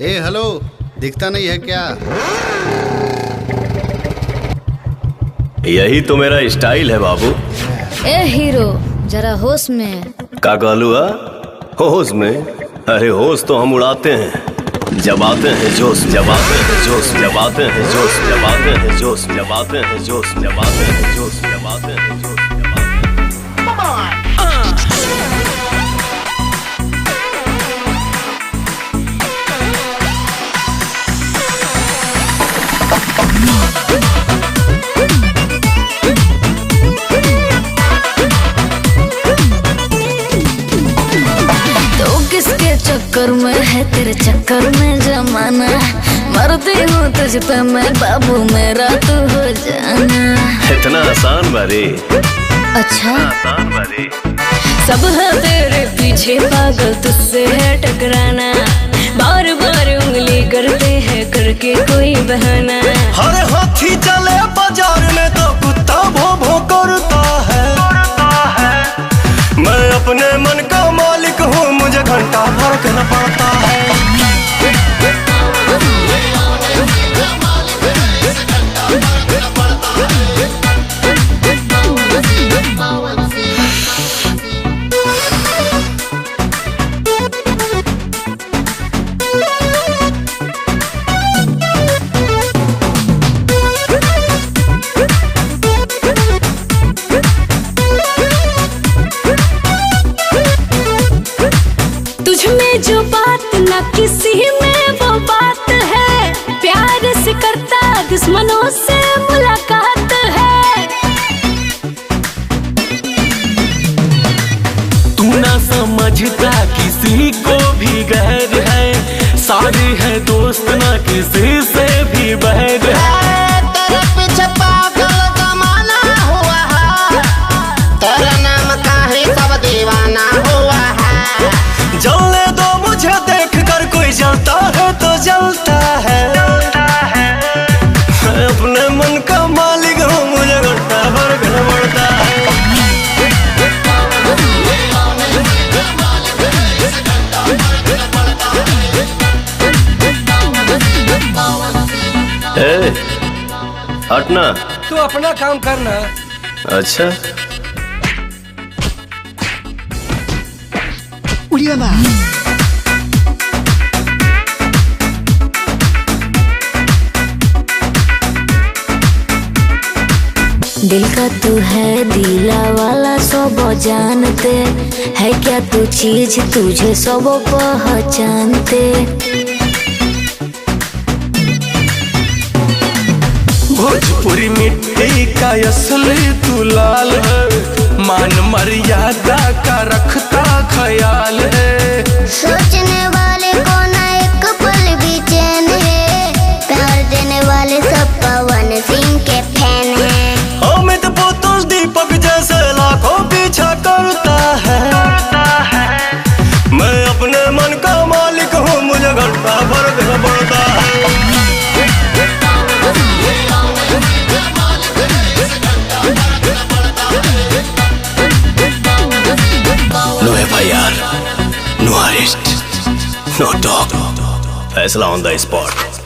ए hello, दिखता नहीं है क्या? यही तो मेरा स्टाइल है बाबू। ए हीरो, जरा होश में। का कहलू? होश में? अरे होश तो हम उड़ाते हैं जब आते हैं जोश, जब आते हैं जोश, जब आते हैं जोश, जब आते हैं जोश, जब आते हैं जोश, जब आते हैं जोश, जब आते हैं जोश। चक्कर में है तेरे चक्कर में जमाना, मरती हूँ तुझ पे मैं बाबू, मेरा तू हो जाना। इतना आसान बारे? अच्छा आसान बारे। सब है तेरे पीछे पागल, तुझसे है टकराना, बार बार उंगली करते हैं करके कोई बहाना। हर हाथी चले बाजार में तो कुत्ता भो भो करता है। मैं अपने मन का मालिक हूँ, मुझे घंटा फर्क न पड़ता है। तुझमें जो बात न किसी में वो बात है, प्यार से करता दुश्मनों से मुलाकात है। तू ना समझता किसी को भी गैर है, सारी है दोस्त ना किसी से भी बैर है। तेरे पीछे पागल जमाना हुआ है, तेरे नाम का ही सब दीवाना हुआ है। जलने दो मुझे देख कर, कोई जलता है तो जलता है। मैं अपने मन का मालिक हूँ, मुझे घंटा फर्क न पड़ता है। ए, हटना। तू अपना काम करना। अच्छा दिल का तू है दिला वाला, सब जानते है क्या तू चीज, तुझे सब पहचानते। भोजपुरी मिट्टी का असली तू लाल है, मान मर्यादा का रखता ख्याल है। सोचने वाले को ना एक पल भी चैन है, प्यार देने वाले सब पवन सिंह के फैन हैं। अमित पुतुल दीपक जैसे लाखों पीछा करता है। मैं अपने मन का मालिक हूँ, मुझे घंटा फर्क न पड़ता है। नो FIR, नो अरेस्ट, नो टॉक, फैसला ऑन द स्पॉट।